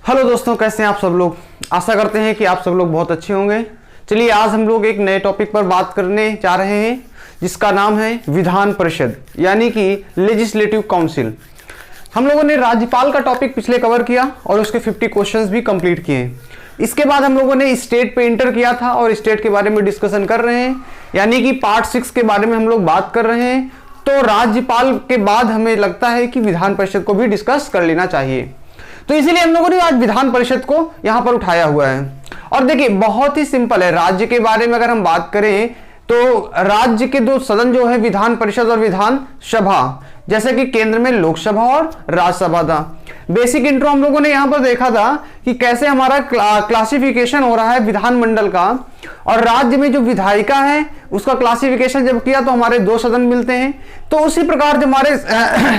Hello दोस्तों, कैसे हैं आप सब लोग। आशा करते हैं कि आप सब लोग बहुत अच्छे होंगे। चलिए आज हम लोग एक नए टॉपिक पर बात करने जा रहे हैं जिसका नाम है विधान परिषद यानी कि लेजिस्लेटिव काउंसिल। हम लोगों ने राज्यपाल का टॉपिक पिछले कवर किया और उसके 50 क्वेश्चंस भी कंप्लीट किए। इसके बाद हम लोगों ने स्टेट पे इंटर किया था और स्टेट के बारे में डिस्कशन कर रहे हैं, यानी कि पार्ट 6 के बारे में हम लोग बात कर रहे हैं। तो राज्यपाल के बाद हमें लगता है कि विधान परिषद को भी डिस्कस कर लेना चाहिए, तो इसीलिए हम लोगों ने आज विधान परिषद को यहां पर उठाया हुआ है। और देखिए बहुत ही सिंपल है, राज्य के बारे में अगर हम बात करें तो राज्य के दो सदन जो है विधान परिषद और विधान सभा, जैसे कि केंद्र में लोकसभा और राज्यसभा था। बेसिक इंट्रो हम लोगों ने यहां पर देखा था कि कैसे हमारा क्लासिफिकेशन हो रहा है विधानमंडल का, और राज्य में जो विधायिका है उसका क्लासिफिकेशन जब किया तो हमारे दो सदन मिलते हैं। तो उसी प्रकार जो हमारे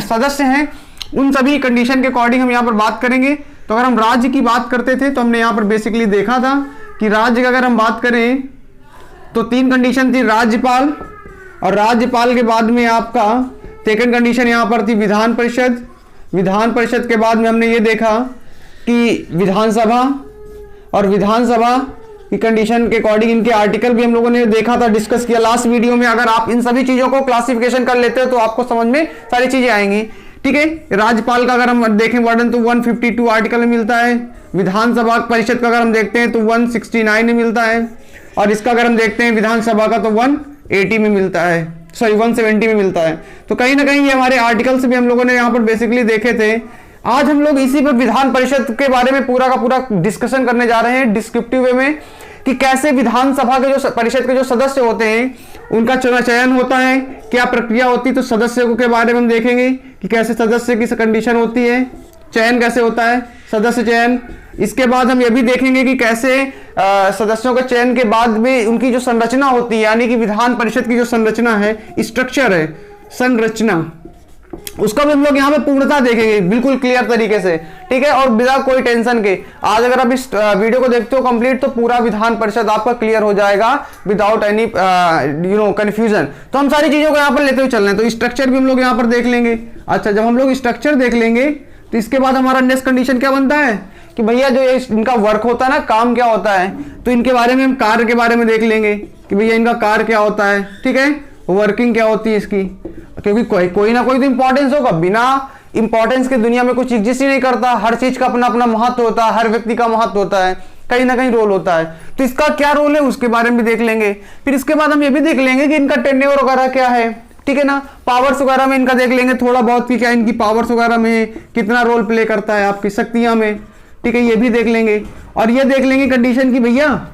सदस्य हैं उन सभी कंडीशन के अकॉर्डिंग हम यहाँ पर बात करेंगे। तो अगर हम राज्य की बात करते थे तो हमने यहाँ पर बेसिकली देखा था कि राज्य की अगर हम बात करें तो 3 कंडीशन थी, राज्यपाल, और राज्यपाल के बाद में आपका सेकंड कंडीशन यहाँ पर थी विधान परिषद। विधान परिषद के बाद में हमने ये देखा कि विधानसभा, और विधानसभा की कंडीशन के अकॉर्डिंग इनके आर्टिकल भी हम लोगों ने देखा था, डिस्कस किया लास्ट वीडियो में। अगर आप इन सभी चीजों को क्लासिफिकेशन कर लेते हो तो आपको समझ में सारी चीजें आएंगी। ठीक है, राज्यपाल का अगर हम देखें वर्णन तो 152 आर्टिकल में मिलता है। विधानसभा परिषद का अगर हम देखते हैं तो 169 में मिलता है, और इसका अगर हम देखते हैं विधानसभा का तो 180 में मिलता है, सॉरी 170 में मिलता है। तो कहीं ना कहीं ये हमारे आर्टिकल्स भी हम लोगों ने यहाँ पर बेसिकली देखे थे। आज हम लोग इसी पर विधान परिषद के बारे में पूरा का पूरा डिस्कशन करने जा रहे हैं डिस्क्रिप्टिव वे में, कि कैसे विधानसभा के जो परिषद के जो सदस्य होते हैं उनका चयन होता है, क्या प्रक्रिया होती है। तो सदस्यों के बारे में हम देखेंगे कि कैसे सदस्य की कंडीशन होती है, चयन कैसे होता है, सदस्य चयन। इसके बाद हम ये भी देखेंगे कि कैसे सदस्यों के चयन के बाद में उनकी जो संरचना होती है, यानी कि विधान परिषद की जो संरचना है, स्ट्रक्चर है, संरचना, उसका भी हम लोग यहाँ पे पूर्णता देखेंगे बिल्कुल क्लियर तरीके से। ठीक है, और बिना कोई टेंशन के आज अगर आप इस वीडियो को देखते हो कंप्लीट तो पूरा विधान परिषद आपका क्लियर हो जाएगा विदाउट एनी कंफ्यूजन। तो हम सारी चीजों को यहाँ पर लेते हुए चल रहे हैं। तो स्ट्रक्चर भी हम लोग यहाँ पर देख लेंगे। अच्छा, जब हम लोग स्ट्रक्चर देख लेंगे तो इसके बाद हमारा नेक्स्ट कंडीशन क्या बनता है कि भैया जो इनका वर्क होता है ना, काम क्या होता है, तो इनके बारे में हम कार्य के बारे में देख लेंगे कि भैया इनका कार्य क्या होता है। ठीक है, वर्किंग क्या होती है इसकी, क्योंकि कोई ना कोई तो इंपॉर्टेंस होगा। बिना इंपॉर्टेंस के दुनिया में कुछ एग्जिस्ट ही नहीं करता। हर चीज का अपना अपना महत्व होता है, हर व्यक्ति का महत्व होता है, कहीं ना कहीं रोल होता है। तो इसका क्या रोल है उसके बारे में देख लेंगे। फिर इसके बाद हम ये भी देख लेंगे कि इनका टेन्योर वगैरह क्या है। ठीक है ना, पावर्स वगैरह में इनका देख लेंगे थोड़ा बहुत कि क्या इनकी पावर्स वगैरह में कितना रोल प्ले करता है आपकी शक्तियां में। ठीक है, ये भी देख लेंगे। और ये देख लेंगे कंडीशन की भैया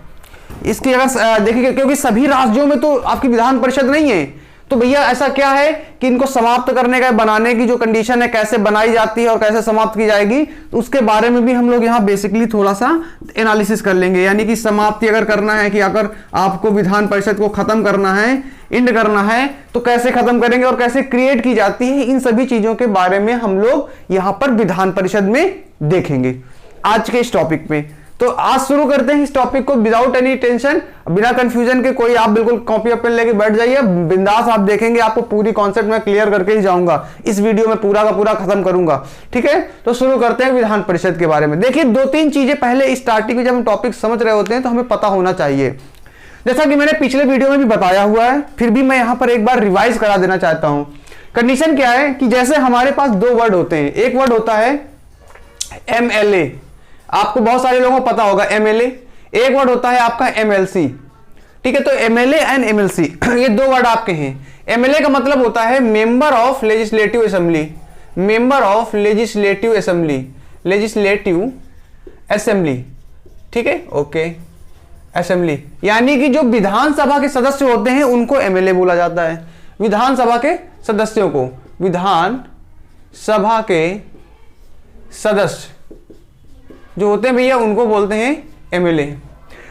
इसकी अगर देखिए, क्योंकि सभी राज्यों में तो आपकी विधान परिषद नहीं है, तो भैया ऐसा क्या है कि इनको समाप्त करने का, बनाने की जो कंडीशन है, कैसे बनाई जाती है और कैसे समाप्त की जाएगी, तो उसके बारे में भी हम लोग यहाँ बेसिकली थोड़ा सा एनालिसिस कर लेंगे। यानी कि समाप्ति अगर करना है, कि अगर आपको विधान परिषद को खत्म करना है, इंड करना है, तो कैसे खत्म करेंगे और कैसे क्रिएट की जाती है, इन सभी चीजों के बारे में हम लोग यहाँ पर विधान परिषद में देखेंगे आज के इस टॉपिक में। तो आज शुरू करते हैं इस टॉपिक को विदाउट एनी टेंशन, बिना कंफ्यूजन के। कोई आप बिल्कुल कॉपी पेन लेके बैठ जाइए, बिंदास आप देखेंगे, आपको पूरी कॉन्सेप्ट में क्लियर करके ही जाऊंगा। इस वीडियो में पूरा का पूरा खत्म करूंगा। ठीक है, तो शुरू करते हैं विधान परिषद के बारे में। देखिए 2-3 चीजें पहले स्टार्टिंग में जब हम टॉपिक समझ रहे होते हैं तो हमें पता होना चाहिए, जैसा कि मैंने पिछले वीडियो में भी बताया हुआ है, फिर भी मैं यहां पर एक बार रिवाइज करा देना चाहता हूं। कंडीशन क्या है कि जैसे हमारे पास 2 वर्ड होते हैं, एक वर्ड होता है MLA, आपको बहुत सारे लोगों को पता होगा MLA। एक वर्ड होता है आपका MLC। ठीक है, तो MLA एंड MLC ये 2 वर्ड आपके हैं। MLA का मतलब होता है member of legislative assembly, member of legislative assembly, legislative assembly. ठीक है, ओके, असेंबली, यानी कि जो विधानसभा के सदस्य होते हैं उनको MLA बोला जाता है। विधानसभा के सदस्यों को, विधान सभा के सदस्य जो होते हैं भैया उनको बोलते हैं MLA।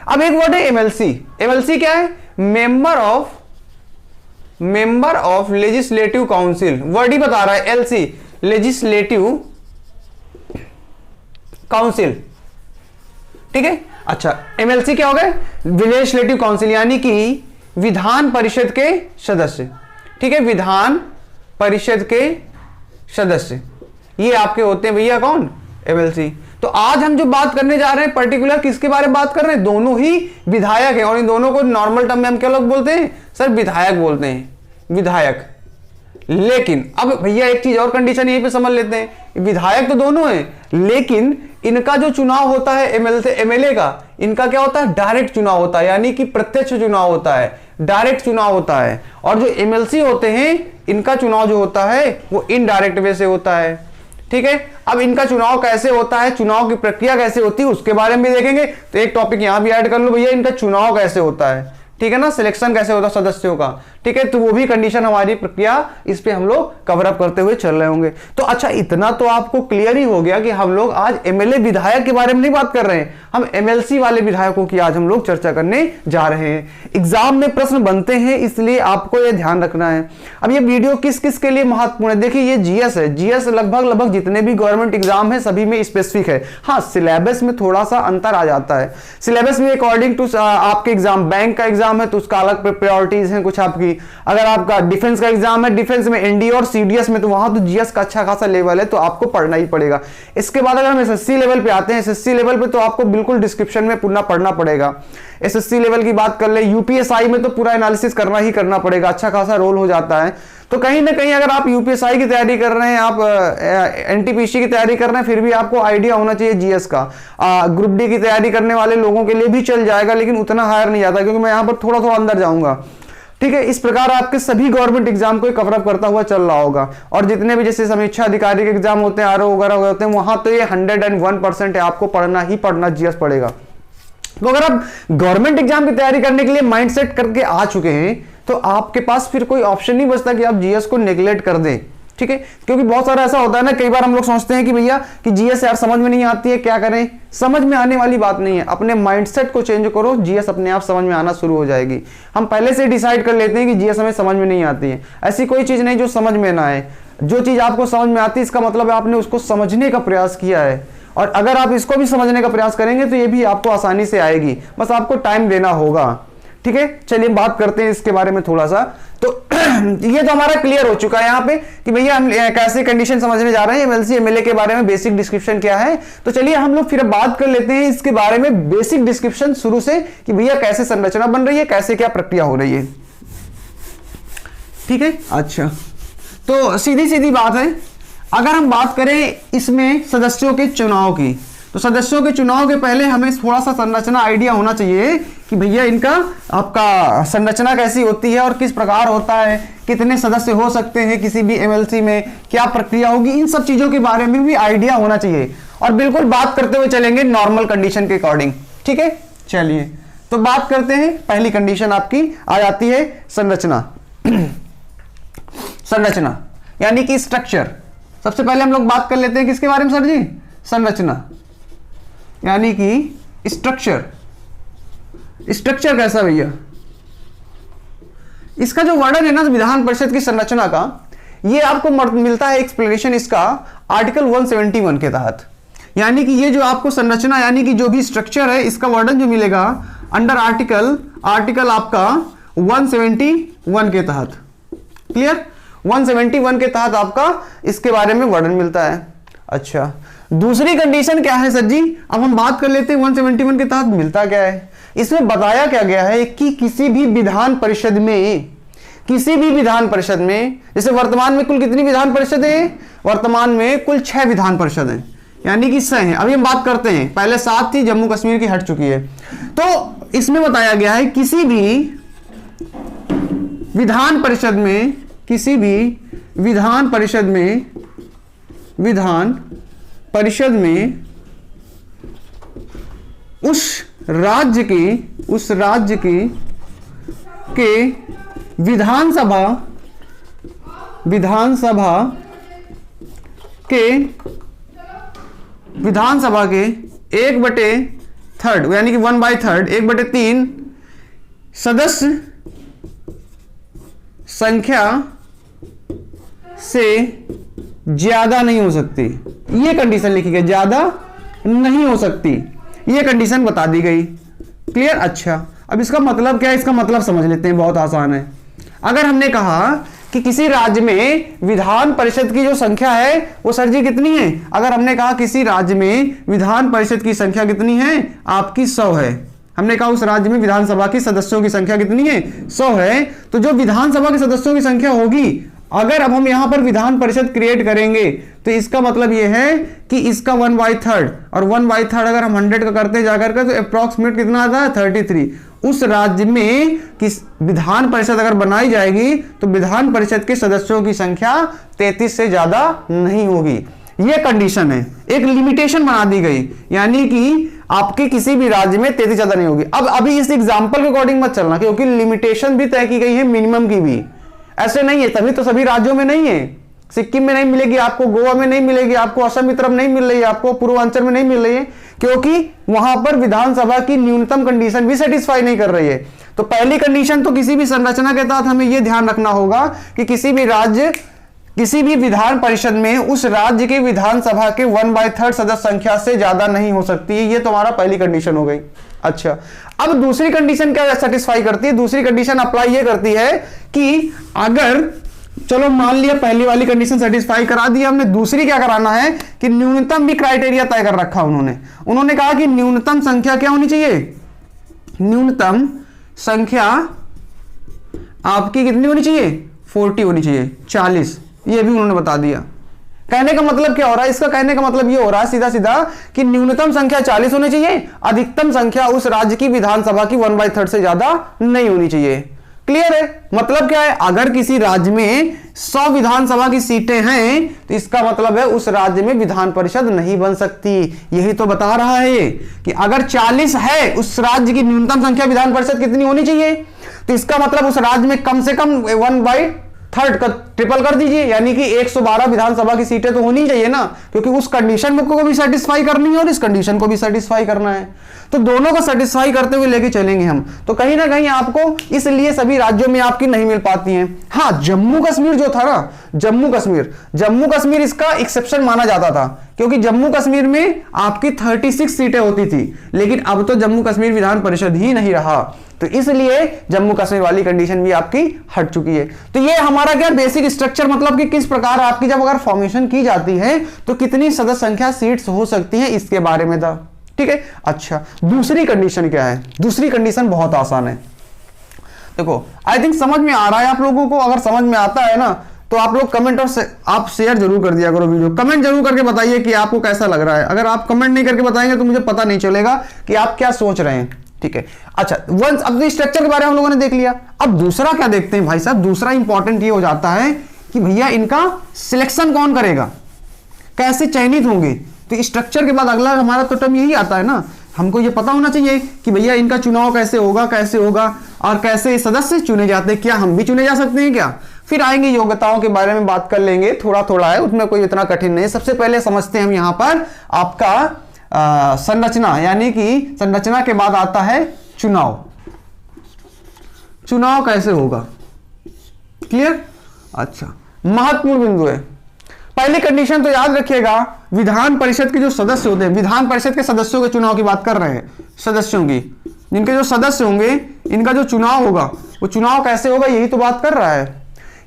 अब एक वर्ड है MLC। MLC क्या है, member of legislative council, word ही बता रहा है LC, लेजिस्लेटिव काउंसिल। ठीक है, अच्छा MLC क्या हो गए, लेजिस्लेटिव काउंसिल, यानी कि विधान परिषद के सदस्य। ठीक है, विधान परिषद के सदस्य ये आपके होते हैं भैया कौन, MLC। तो आज हम जो बात करने जा रहे हैं पर्टिकुलर किसके बारे में बात कर रहे हैं, दोनों ही विधायक हैं और इन दोनों को नॉर्मल टर्म में हम क्या लोग बोलते हैं सर, विधायक बोलते हैं, विधायक। लेकिन अब भैया एक चीज और कंडीशन यहीं पे समझ लेते हैं, विधायक तो दोनों हैं लेकिन इनका जो चुनाव होता है एमएलए का, इनका क्या होता है डायरेक्ट चुनाव होता है, यानी कि प्रत्यक्ष चुनाव होता है, डायरेक्ट चुनाव होता है। और जो एमएलसी होते हैं इनका चुनाव जो होता है वो इनडायरेक्ट वे से होता है। ठीक है, अब इनका चुनाव कैसे होता है, चुनाव की प्रक्रिया कैसे होती है उसके बारे में भी देखेंगे। तो एक टॉपिक यहां भी ऐड कर लो भैया, इनका चुनाव कैसे होता है, ठीक है ना, सिलेक्शन कैसे होता है सदस्यों का, ठीक है। तो वो भी कंडीशन हमारी प्रक्रिया इस पे हम लोग कवर अप करते हुए चल रहे होंगे। तो अच्छा इतना तो आपको क्लियर ही हो गया कि हम लोग आज एमएलए विधायक के बारे में नहीं बात कर रहे हैं, हम एमएलसी वाले विधायकों की आज हम लोग चर्चा करने जा रहे हैं। एग्जाम में प्रश्न बनते हैं इसलिए आपको यह ध्यान रखना है। अब ये वीडियो किस किस के लिए महत्वपूर्ण है, देखिए ये जीएस है, जीएस लगभग जितने भी गवर्नमेंट एग्जाम है सभी में स्पेसिफिक है। हाँ सिलेबस में थोड़ा सा अंतर आ जाता है, सिलेबस में अकॉर्डिंग टू आपके एग्जाम, बैंक का एग्जाम है तो उसका अलग प्रायोरिटीज है कुछ आपकी, अगर आपका डिफेंस का एग्जाम है, डिफेंस में एनडीए और सीडीएस में तो वहां तो जीएस का अच्छा खासा लेवल है तो आपको पढ़ना ही पड़ेगा। इसके बाद अगर हम एसएससी लेवल पे आते हैं, एसएससी लेवल पे तो आपको बिल्कुल डिस्क्रिप्शन में पूरा पढ़ना पड़ेगा। एसएससी लेवल की बात कर ले, यूपीएसआई में तो पूरा एनालिसिस करना ही करना पड़ेगा, अच्छा खासा रोल हो जाता है। तो कहीं ना कहीं अगर आप यूपीएसआई की तैयारी कर रहे हैं, आप एनटीपीसी की तैयारी कर रहे हैं, फिर भी आपको आइडिया होना चाहिए जीएस का। ग्रुप डी की तैयारी करने वाले लोगों के लिए भी चल जाएगा लेकिन उतना हायर नहीं जाता, क्योंकि मैं यहाँ पर थोड़ा थोड़ा अंदर जाऊंगा। ठीक है, इस प्रकार आपके सभी गवर्नमेंट एग्जाम को कवर अप करता हुआ चल रहा होगा। और जितने भी जैसे समीक्षा अधिकारी के एग्जाम होते हैं, आरओ वगैरह होते हैं, वहां तो ये 101% है, आपको पढ़ना ही पढ़ना, जीएस पड़ेगा। तो अगर आप गवर्नमेंट एग्जाम की तैयारी करने के लिए माइंड सेट करके आ चुके हैं तो आपके पास फिर कोई ऑप्शन नहीं बचता कि आप जीएस को नेग्लेक्ट कर दें। ठीक है, क्योंकि बहुत सारा ऐसा होता है ना, कई बार हम लोग सोचते हैं कि भैया कि जीएस यार समझ में नहीं आती है, क्या करें। समझ में आने वाली बात नहीं है, अपने माइंडसेट को चेंज करो, जीएस अपने आप समझ में आना शुरू हो जाएगी। हम पहले से डिसाइड कर लेते हैं कि जीएस हमें समझ में नहीं आती है, ऐसी कोई चीज नहीं जो समझ में ना आए। जो चीज आपको समझ में आती है इसका मतलब है आपने उसको समझने का प्रयास किया है, और अगर आप इसको भी समझने का प्रयास करेंगे तो ये भी आपको आसानी से आएगी, बस आपको टाइम देना होगा। ठीक है, चलिए बात करते हैं इसके बारे में थोड़ा सा। तो ये तो हमारा क्लियर हो चुका है यहाँ पे कि भैया हम कैसे कंडीशन समझने जा रहे हैं, एमएलसी एमएलए के बारे में बेसिक डिस्क्रिप्शन क्या है। तो चलिए हम लोग फिर बात कर लेते हैं इसके बारे में बेसिक डिस्क्रिप्शन शुरू से कि भैया कैसे संरचना बन रही है, कैसे क्या प्रक्रिया हो रही है। ठीक है, अच्छा तो सीधी सीधी बात है, अगर हम बात करें इसमें सदस्यों के चुनाव की, तो सदस्यों के चुनाव के पहले हमें थोड़ा सा संरचना आइडिया होना चाहिए कि भैया इनका आपका संरचना कैसी होती है और किस प्रकार होता है, कितने सदस्य हो सकते हैं किसी भी एमएलसी में, क्या प्रक्रिया होगी, इन सब चीजों के बारे में भी आइडिया होना चाहिए। और बिल्कुल बात करते हुए चलेंगे नॉर्मल कंडीशन के अकॉर्डिंग। ठीक है, चलिए तो बात करते हैं। पहली कंडीशन आपकी आ जाती है संरचना। संरचना यानी कि स्ट्रक्चर। सबसे पहले हम लोग बात कर लेते हैं किसके बारे में सर जी, संरचना यानी कि स्ट्रक्चर। स्ट्रक्चर कैसा भैया, इसका जो वर्णन है ना विधान परिषद की संरचना का, ये आपको मिलता है एक्सप्लेनेशन इसका आर्टिकल 171 के तहत। यानी कि ये जो आपको संरचना यानी कि जो भी स्ट्रक्चर है इसका वर्णन जो मिलेगा अंडर आर्टिकल आपका 171 के तहत। क्लियर, 171 के तहत आपका इसके बारे में वर्णन मिलता है। अच्छा, दूसरी कंडीशन क्या है सर जी, अब हम बात कर लेते हैं 171 के तहत मिलता क्या है। इसमें बताया क्या गया है कि किसी भी विधान परिषद में, जैसे वर्तमान में कुल कितनी विधान परिषद है, वर्तमान में कुल 6 विधान परिषद है, यानी कि 6 है। अभी हम बात करते हैं, पहले 7 थी, जम्मू कश्मीर की हट चुकी है। तो इसमें बताया गया है किसी भी विधान परिषद में, किसी भी विधान परिषद में उस राज्य के विधानसभा के 1/3 यानी कि 1/3 1/3 सदस्य संख्या से ज्यादा नहीं हो सकती। ये कंडीशन लिखी गई, ज्यादा नहीं हो सकती, ये कंडीशन बता दी गई। क्लियर, अच्छा अब इसका मतलब क्या है, इसका मतलब समझ लेते हैं, बहुत आसान है। अगर हमने कहा कि किसी राज्य में विधान परिषद की जो संख्या है वो सर जी कितनी है। अगर हमने कहा किसी राज्य में विधान परिषद की संख्या कितनी है, आपकी 100 है। हमने कहा उस राज्य में विधानसभा की सदस्यों की संख्या कितनी है, 100 है। तो जो विधानसभा के सदस्यों की संख्या होगी, अगर अब हम यहां पर विधान परिषद क्रिएट करेंगे तो इसका मतलब यह है कि इसका 1/3 और 1/3 अगर हम 100 का करते जाकर के तो अप्रॉक्सीमेट कितना आता है 33। उस राज्य में किस विधान परिषद अगर बनाई जाएगी तो विधान परिषद के सदस्यों की संख्या 33 से ज्यादा नहीं होगी। यह कंडीशन है, एक लिमिटेशन बना दी गई, यानी कि आपके किसी भी राज्य में 33 ज्यादा नहीं होगी। अब अभी इस एग्जांपल के अकॉर्डिंग मत चलना, क्योंकि लिमिटेशन भी तय की गई है मिनिमम की भी। ऐसे नहीं है, तभी तो सभी राज्यों में नहीं है। सिक्किम में नहीं मिलेगी आपको, गोवा में नहीं मिलेगी आपको, असम की तरफ नहीं मिल रही है आपको, पूर्वांचल में नहीं मिल रही है, क्योंकि वहां पर विधानसभा की न्यूनतम कंडीशन भी सेटिस्फाई नहीं कर रही है। तो पहली कंडीशन तो किसी भी संरचना के तहत हमें यह ध्यान रखना होगा कि किसी भी राज्य किसी भी विधान परिषद में उस राज्य के विधानसभा के 1/3 सदस्य संख्या से ज्यादा नहीं हो सकती है। ये तुम्हारा पहली कंडीशन हो गई। अच्छा, अब दूसरी कंडीशन क्या सेटिस्फाई करती है? दूसरी कंडीशन अप्लाई ये करती है कि अगर, चलो मान लिया पहली वाली कंडीशन सेटिस्फाई करा दी हमने, दूसरी क्या कराना है कि न्यूनतम भी क्राइटेरिया तय कर रखा उन्होंने कहा कि न्यूनतम संख्या क्या होनी चाहिए, न्यूनतम संख्या आपकी कितनी होनी चाहिए, 40 होनी चाहिए, 40। ये भी उन्होंने बता दिया। कहने का मतलब क्या हो रहा है, इसका कहने का मतलब ये हो रहा है सीधा सीधा कि न्यूनतम संख्या 40 होनी चाहिए, अधिकतम संख्या उस राज्य की विधानसभा की 1/3 से ज्यादा नहीं होनी चाहिए। क्लियर है? मतलब क्या है, अगर किसी राज्य में 100 विधानसभा की सीटें हैं तो इसका मतलब है उस राज्य में विधान परिषद नहीं बन सकती। यही तो बता रहा है कि अगर 40 है उस राज्य की न्यूनतम संख्या विधान परिषद कितनी होनी चाहिए, तो इसका मतलब उस राज्य में कम से कम 1/3 का ट्रिपल कर दीजिए, यानी कि 112 विधानसभा की सीटें तो होनी चाहिए ना, क्योंकि उस कंडीशन को भी सेटिस्फाई करनी है और इस कंडीशन को भी सेटिस्फाई करना है। तो दोनों को सेटिस्फाई करते हुए लेके चलेंगे हम। तो कहीं ना कहीं आपको इसलिए सभी राज्यों में आपकी नहीं मिल पाती हैं। हाँ, जम्मू कश्मीर जो था ना, जम्मू कश्मीर इसका एक्सेप्शन माना जाता था, क्योंकि जम्मू कश्मीर में आपकी 36 सीटें होती थी, लेकिन अब तो जम्मू कश्मीर विधान परिषद ही नहीं रहा, तो इसलिए जम्मू कश्मीर वाली कंडीशन भी आपकी हट चुकी है। तो ये हमारा क्या बेसिक स्ट्रक्चर, मतलब कि किस प्रकार आपकी जब अगर फॉर्मेशन की जाती है तो कितनी सदस्य संख्या सीट्स हो सकती है, इसके बारे में था। ठीक है। अच्छा, दूसरी कंडीशन क्या है? दूसरी कंडीशन बहुत आसान है। देखो, आई थिंक समझ में आ रहा है आप लोगों को। अगर समझ में आता है ना तो आप लोग कमेंट और आप शेयर जरूर कर दिया करो वीडियो। कमेंट जरूर करके बताइए कि आपको कैसा लग रहा है। अगर आप कमेंट नहीं करके बताएंगे तो मुझे पता नहीं चलेगा कि आप क्या सोच रहे हैं। ठीक है। अच्छा, वंस अब स्ट्रक्चर के बारे में हम लोगों ने देख लिया। अब दूसरा क्या देखते हैं भाई साहब? दूसरा इंपॉर्टेंट ये हो जाता है कि भैया इनका सिलेक्शन कौन करेगा, कैसे चयनित होंगे। तो स्ट्रक्चर के बाद अगला हमारा तो टर्म यही आता है ना, हमको ये पता होना चाहिए कि भैया इनका चुनाव कैसे होगा और कैसे सदस्य चुने जाते हैं। क्या हम भी चुने जा सकते हैं क्या? फिर आएंगे योग्यताओं के बारे में बात कर लेंगे, थोड़ा थोड़ा है उसमें, कोई इतना कठिन नहीं। सबसे पहले समझते हैं हम यहां पर आपका संरचना, यानी कि संरचना के बाद आता है चुनाव। चुनाव कैसे होगा? क्लियर? अच्छा, महत्वपूर्ण बिंदु है। पहली कंडीशन तो याद रखिएगा, विधान परिषद के जो सदस्य होते हैं, विधान परिषद के सदस्यों के चुनाव की बात कर रहे हैं, सदस्यों की, जिनके जो सदस्य होंगे इनका जो चुनाव होगा वो चुनाव कैसे होगा, यही तो बात कर रहा है।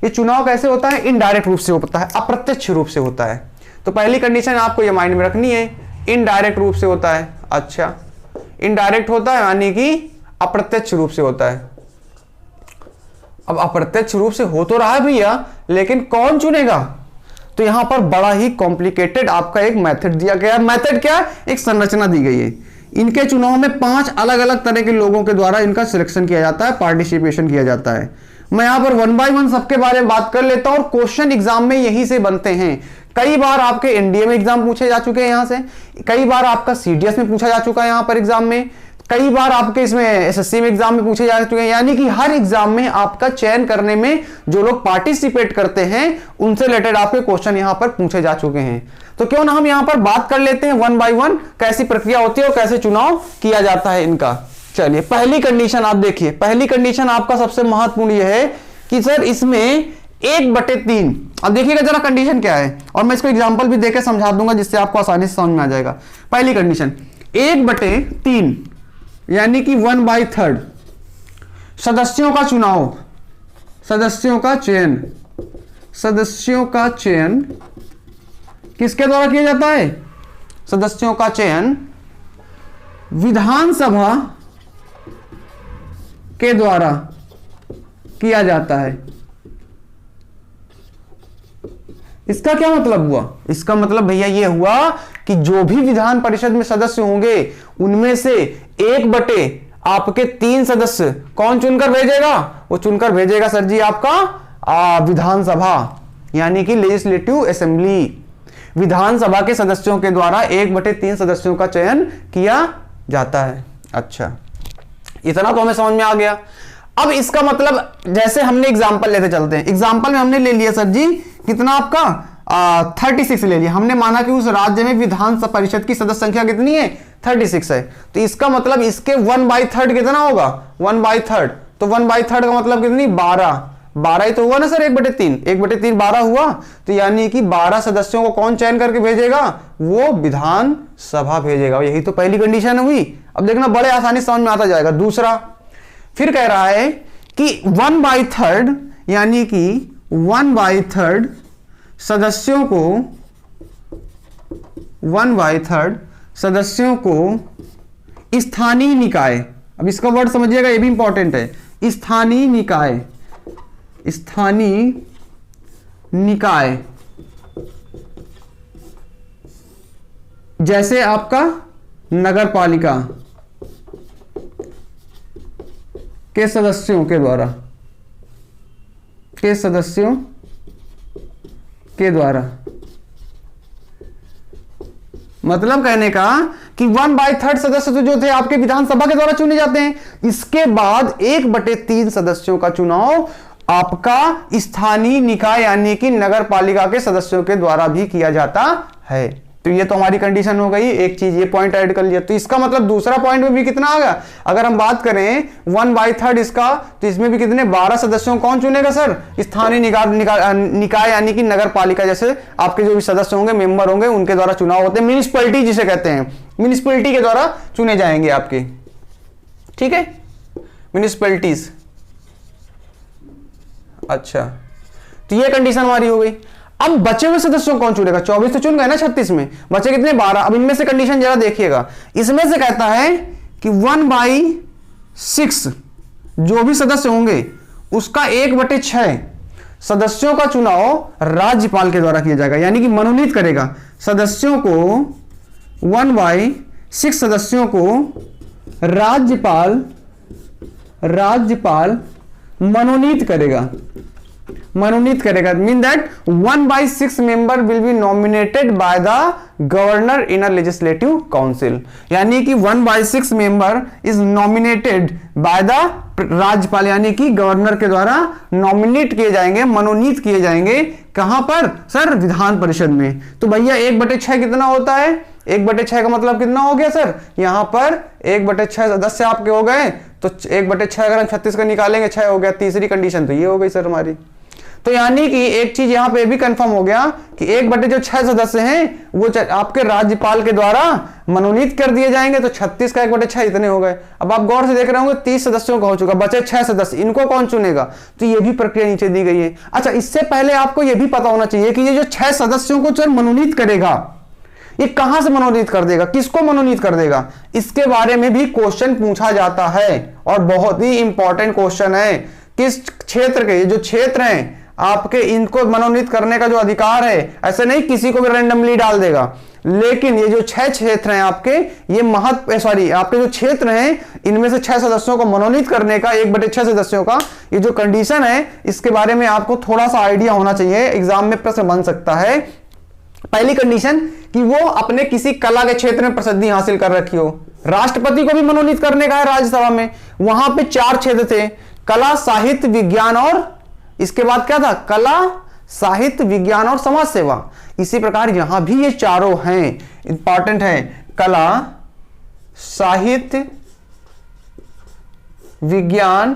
ये चुनाव कैसे होता है? इनडायरेक्ट रूप से होता है, अप्रत्यक्ष रूप से होता है। तो पहली कंडीशन आपको ये माइंड में रखनी है, इनडायरेक्ट रूप से होता है। अच्छा, इनडायरेक्ट होता है यानी कि अप्रत्यक्ष रूप से होता है। अब अप्रत्यक्ष रूप से हो तो रहा है भैया, लेकिन कौन चुनेगा? तो यहां पर बड़ा ही कॉम्प्लिकेटेड आपका एक मेथड दिया गया है। मेथड क्या? एक संरचना दी गई है। इनके चुनाव में 5 अलग अलग तरह के लोगों के द्वारा इनका सिलेक्शन किया जाता है, पार्टिसिपेशन किया जाता है। मैं यहां पर 1 बाय 1 सबके बारे में बात कर लेता हूं, और क्वेश्चन एग्जाम में यही से बनते हैं। कई बार आपके एनडीए में एग्जाम पूछे जा चुके हैं यहां से, कई बार आपका सीडीएस में पूछा जा चुका है यहां पर एग्जाम में, कई बार आपके इसमें एसएससी में एग्जाम में पूछे जा चुके हैं। यानी कि हर एग्जाम में आपका चयन करने में जो लोग पार्टिसिपेट करते हैं उनसे रिलेटेड आपके क्वेश्चन यहां पर पूछे जा चुके हैं। तो क्यों ना हम यहां पर बात कर लेते हैं 1 बाय 1 कैसी प्रक्रिया होती है और कैसे चुनाव किया जाता है इनका। चलिए, पहली कंडीशन आप देखिए। पहली कंडीशन आपका सबसे महत्वपूर्ण यह है कि सर इसमें 1/3। अब देखिएगा जरा कंडीशन क्या है, और मैं इसको एग्जांपल भी देकर समझा दूंगा जिससे आपको आसानी से समझ में आ जाएगा। पहली कंडीशन 1/3 यानी कि 1/3 सदस्यों का चुनाव, सदस्यों का चयन सदस्यों का चयन किसके द्वारा किया जाता है? सदस्यों का चयन विधानसभा के द्वारा किया जाता है। इसका क्या मतलब हुआ? इसका मतलब भैया ये हुआ कि जो भी विधान परिषद में सदस्य होंगे उनमें से 1/, आपके 3 सदस्य कौन चुनकर भेजेगा? वो चुनकर भेजेगा सर जी आपका विधानसभा, यानी कि लेजिस्लेटिव असेंबली। विधानसभा के सदस्यों के द्वारा 1/3 सदस्यों का चयन किया जाता है। अच्छा, इतना तो हमें समझ में आ गया। अब इसका मतलब जैसे हमने एग्जाम्पल लेते चलते हैं। एग्जाम्पल में हमने ले लिया सर जी कितना आपका 36 ले लिया। हमने माना कि उस राज्य में विधान परिषद की सदस्य संख्या कितनी है? 36 है। तो इसका मतलब इसके 1/3 कितना होगा? 1/3। तो 1/3 का मतलब कितनी? 12 ही तो हुआ ना सर, 1/3। 1/3 12 हुआ। तो यानी कि 12 सदस्यों को कौन चयन करके भेजेगा? वो विधान सभा भेजेगा। यही तो पहली कंडीशन हुई। अब देखना बड़े आसानी समझ में आता जाएगा। दूसरा फिर कह रहा है कि 1/3 यानी कि 1/3 सदस्यों को 1/3 सदस्यों को स्थानीय निकाय, अब इसका वर्ड समझिएगा, ये भी इंपॉर्टेंट है। स्थानीय निकाय, स्थानीय निकाय जैसे आपका नगर पालिका के सदस्यों के द्वारा, के सदस्यों के द्वारा, मतलब कहने का कि 1/3 सदस्य तो जो थे आपके विधानसभा के द्वारा चुने जाते हैं। इसके बाद 1/3 सदस्यों का चुनाव आपका स्थानीय निकाय यानी कि नगर पालिका के सदस्यों के द्वारा भी किया जाता है। तो ये तो हमारी कंडीशन हो गई। एक चीज ये पॉइंट ऐड कर लिया। तो इसका मतलब दूसरा पॉइंट में भी कितना आ गया? अगर हम बात करें 1/3 इसका, तो इसमें भी कितने 12 सदस्यों कौन चुनेगा सर? स्थानीय निकाय यानी कि नगर पालिका जैसे आपके जो भी सदस्य होंगे, मेंबर होंगे, उनके द्वारा चुनाव होते हैं। म्युनिसिपैलिटी जिसे कहते हैं, म्युनिसिपैलिटी के द्वारा चुने जाएंगे आपके। ठीक है, म्युनिसिपैलिटीज। अच्छा, तो ये कंडीशन हमारी हो गई। अब बचे हुए सदस्यों कौन चुनेगा? 24 तो चुन गए ना 36 में, बचे कितने? 12। अब इनमें से कंडीशन जरा देखिएगा। इसमें से कहता है कि 1/6 जो भी सदस्य होंगे उसका 1/6 सदस्यों का चुनाव राज्यपाल के द्वारा किया जाएगा, यानी कि मनोनीत करेगा। सदस्यों को 1/6 सदस्यों को राज्यपाल मनोनीत करेगा। मनोनीत करेगा mean that 1/6 member will be nominated by the governor in a legislative council, यानी कि 1/6 member is nominated by the राज्यपाल, यानी कि गवर्नर के द्वारा नॉमिनेट किए जाएंगे, मनोनीत किए जाएंगे। कहां पर सर? विधान परिषद में। तो भैया 1/6 कितना होता है? 1/6 का मतलब कितना हो गया सर? यहां पर 1/6 सदस्य आपके हो गए। तो 1/6 अगर हम 36 का निकालेंगे 6 हो गया। तीसरी कंडीशन तो ये हो गई सर हमारी। तो यानी कि एक चीज यहां पे भी कंफर्म हो गया कि 1/6 सदस्य हैं वो आपके राज्यपाल के द्वारा मनोनीत कर दिए जाएंगे। तो 36 का 1/6 इतने हो गए। अब आप गौर से देख रहे होंगे 30 सदस्यों का हो चुका, बचे 6 सदस्य, इनको कौन चुनेगा? तो ये भी प्रक्रिया नीचे दी गई है। अच्छा, इससे पहले आपको यह भी पता होना चाहिए कि ये जो 6 सदस्यों को मनोनीत करेगा, ये कहां से मनोनीत कर देगा, किसको मनोनीत कर देगा? इसके बारे में भी क्वेश्चन पूछा जाता है और बहुत ही इंपॉर्टेंट क्वेश्चन है। किस क्षेत्र के, ये जो क्षेत्र हैं आपके, इनको मनोनीत करने का जो अधिकार है, ऐसे नहीं किसी को भी रैंडमली डाल देगा, लेकिन ये जो 6 क्षेत्र हैं आपके, ये आपके जो क्षेत्र हैं, इनमें से 6 सदस्यों को मनोनीत करने का, 1/6 सदस्यों का ये जो कंडीशन है, इसके बारे में आपको थोड़ा सा आइडिया होना चाहिए। एग्जाम में प्रश्न बन सकता है। पहली कंडीशन कि वो अपने किसी कला के क्षेत्र में प्रसिद्धि हासिल कर रखी हो। राष्ट्रपति को भी मनोनीत करने का है राज्यसभा में। वहां पे 4 क्षेत्र थे, कला, साहित्य, विज्ञान और इसके बाद क्या था? कला, साहित्य, विज्ञान और समाज सेवा। इसी प्रकार यहां भी ये चारों हैं, इंपॉर्टेंट है। कला, साहित्य, विज्ञान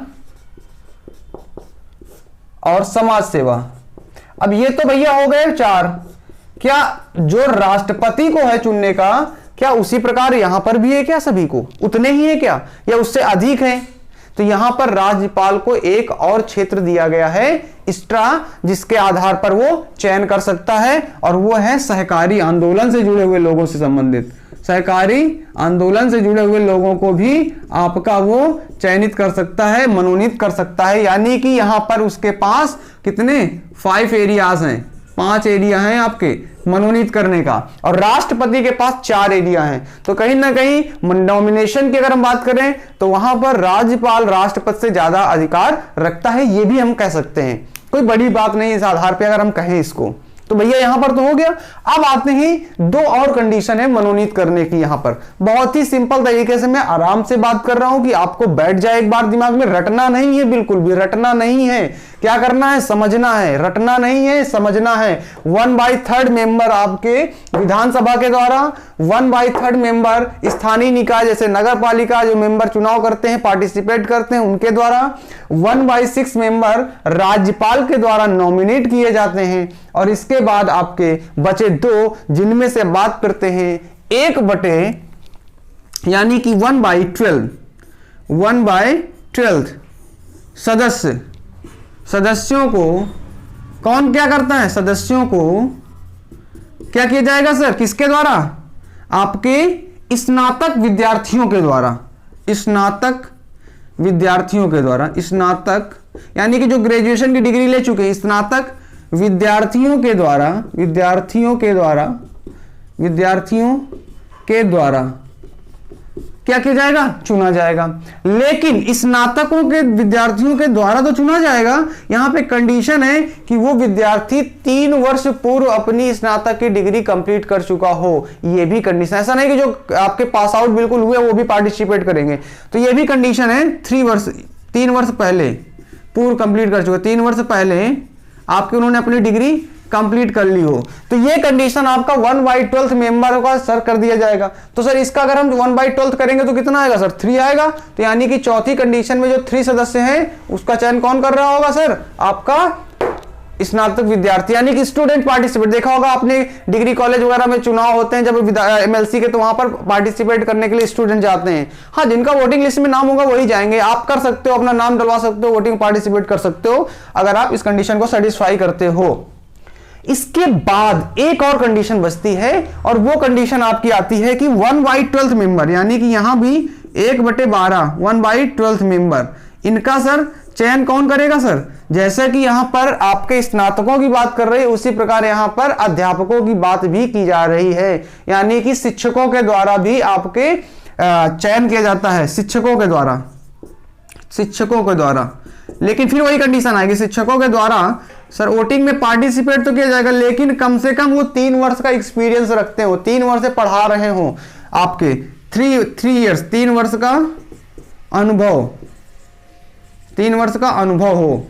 और समाज सेवा। अब ये तो भैया हो गए 4। क्या जो राष्ट्रपति को है चुनने का, क्या उसी प्रकार यहां पर भी है क्या? सभी को उतने ही है क्या, या उससे अधिक है? तो यहां पर राज्यपाल को एक और क्षेत्र दिया गया है एक्स्ट्रा, जिसके आधार पर वो चयन कर सकता है, और वो है सहकारी आंदोलन से जुड़े हुए लोगों से संबंधित। सहकारी आंदोलन से जुड़े हुए लोगों को भी आपका वो चयनित कर सकता है, मनोनीत कर सकता है। यानी कि यहां पर उसके पास कितने 5 एरियाज हैं, 5 एरिया हैं आपके मनोनीत करने का, और राष्ट्रपति के पास 4 एरिया हैं। तो कहीं ना कहीं नॉमिनेशन की अगर हम बात करें तो वहां पर राज्यपाल राष्ट्रपति से ज्यादा अधिकार रखता है, ये भी हम कह सकते हैं। कोई बड़ी बात नहीं इस आधार पे अगर हम कहें इसको। तो भैया यहां पर तो हो गया। अब आते हैं 2 और कंडीशन है मनोनीत करने की। यहां पर बहुत ही सिंपल तरीके से मैं आराम से बात कर रहा हूं कि आपको बैठ जाए एक बार दिमाग में, रटना नहीं है, बिल्कुल भी रटना नहीं है। क्या करना है, समझना है, रटना नहीं है, समझना है। 1/3 मेंबर आपके विधानसभा के द्वारा, 1/3 मेंबर स्थानीय निकाय जैसे नगर पालिका जो मेंबर चुनाव करते हैं, पार्टिसिपेट करते हैं, उनके द्वारा, 1/6 मेंबर राज्यपाल के द्वारा नॉमिनेट किए जाते हैं, और इसके बाद आपके बचे 2 जिनमें से बात करते हैं 1/, यानी कि 1/12 सदस्यों को कौन क्या करता है, सदस्यों को क्या किया जाएगा सर, किसके द्वारा, आपके स्नातक विद्यार्थियों के द्वारा, स्नातक विद्यार्थियों के द्वारा, स्नातक यानी कि जो ग्रेजुएशन की डिग्री ले चुके हैं, स्नातक विद्यार्थियों के द्वारा क्या किया जाएगा, चुना जाएगा। लेकिन स्नातकों के विद्यार्थियों के द्वारा तो चुना जाएगा, यहां पे कंडीशन है कि वो विद्यार्थी 3 वर्ष पूर्व अपनी स्नातक की डिग्री कंप्लीट कर चुका हो। ये भी कंडीशन, ऐसा नहीं कि जो आपके पास आउट बिल्कुल हुए वो भी पार्टिसिपेट करेंगे, तो ये भी कंडीशन है। 3 वर्ष पहले पूर्व कंप्लीट कर चुके, 3 वर्ष पहले आपके उन्होंने अपनी डिग्री कंप्लीट कर ली हो, तो ये कंडीशन आपका 1/12 मेंबर का सर कर दिया जाएगा। तो सर इसका अगर हम 1/12 करेंगे तो कितना आएगा सर, 3 आएगा। तो यानी कि चौथी कंडीशन में जो 3 सदस्य हैं उसका चयन कौन कर रहा होगा सर, आपका स्नातक विद्यार्थी, यानी कि स्टूडेंट पार्टिसिपेट। देखा होगा आपने डिग्री कॉलेज वगैरह में चुनाव होते हैं जब MLC के, तो वहां पर पार्टिसिपेट करने के लिए स्टूडेंट जाते हैं। हाँ, जिनका वोटिंग लिस्ट में नाम होगा वही जाएंगे। आप कर सकते हो, अपना नाम डलवा सकते हो, वोटिंग पार्टिसिपेट कर सकते हो अगर आप इस कंडीशन को सेटिस्फाई करते हो। इसके बाद एक और कंडीशन बचती है, और वो कंडीशन आपकी आती है कि 1/12 मेंबर, यानी कि यहां भी 1/12 1/12 मेंबर, इनका सर चयन कौन करेगा सर, जैसे कि यहां पर आपके स्नातकों की बात कर रही है उसी प्रकार यहां पर अध्यापकों की बात भी की जा रही है, यानी कि शिक्षकों के द्वारा भी आपके चयन किया जाता है, शिक्षकों के द्वारा। लेकिन फिर वही कंडीशन आएगी, शिक्षकों के द्वारा सर वोटिंग में पार्टिसिपेट तो किया जाएगा, लेकिन कम से कम वो 3 वर्ष का एक्सपीरियंस रखते हो, 3 वर्ष से पढ़ा रहे हो, आपके 3 इयर्स 3 वर्ष का अनुभव, 3 वर्ष का अनुभव हो,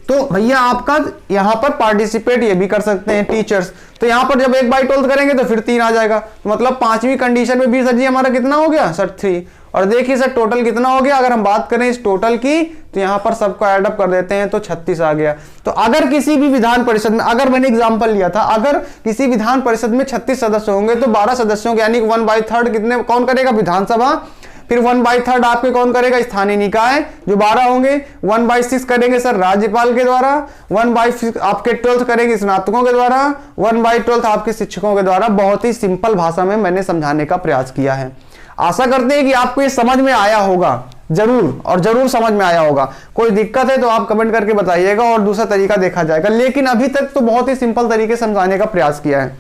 तो भैया आपका यहां पर पार्टिसिपेट ये भी कर सकते हैं टीचर्स। तो यहां पर जब 1/12 करेंगे तो फिर 3 आ जाएगा, तो मतलब 5वीं कंडीशन में भी सर जी हमारा कितना हो गया सर 3। और देखिए सर टोटल कितना हो गया, अगर हम बात करें इस टोटल की तो यहां पर सबको ऐड अप कर देते हैं तो 36 आ गया। तो अगर किसी भी विधान परिषद में, अगर मैंने एग्जांपल लिया था, अगर किसी विधान परिषद में 36 सदस्य होंगे तो 12 सदस्यों के यानी 1/3 कितने कौन करेगा, विधानसभा। फिर 1/3 आपके कौन करेगा, स्थानीय निकाय जो 12 होंगे। 1/6 करेंगे सर राज्यपाल के द्वारा, 1/5 आपके 12 करेंगे स्नातकों के द्वारा, 1/12 आपके शिक्षकों के द्वारा। बहुत ही सिंपल भाषा में मैंने समझाने का प्रयास किया है। आशा करते हैं कि आपको ये समझ में आया होगा, जरूर और जरूर समझ में आया होगा। कोई दिक्कत है तो आप कमेंट करके बताइएगा और दूसरा तरीका देखा जाएगा, लेकिन अभी तक तो बहुत ही सिंपल तरीके से समझाने का प्रयास किया है।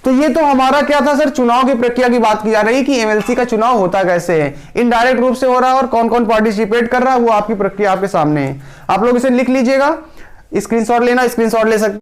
तो ये तो हमारा क्या था सर, चुनाव की प्रक्रिया की बात की जा रही कि MLC का चुनाव होता कैसे है, इनडायरेक्ट रूप से हो रहा है और कौन कौन पार्टिसिपेट कर रहा है, वो आपकी प्रक्रिया आपके सामने है। आप लोग इसे लिख लीजिएगा, स्क्रीनशॉट लेना, स्क्रीनशॉट ले सकते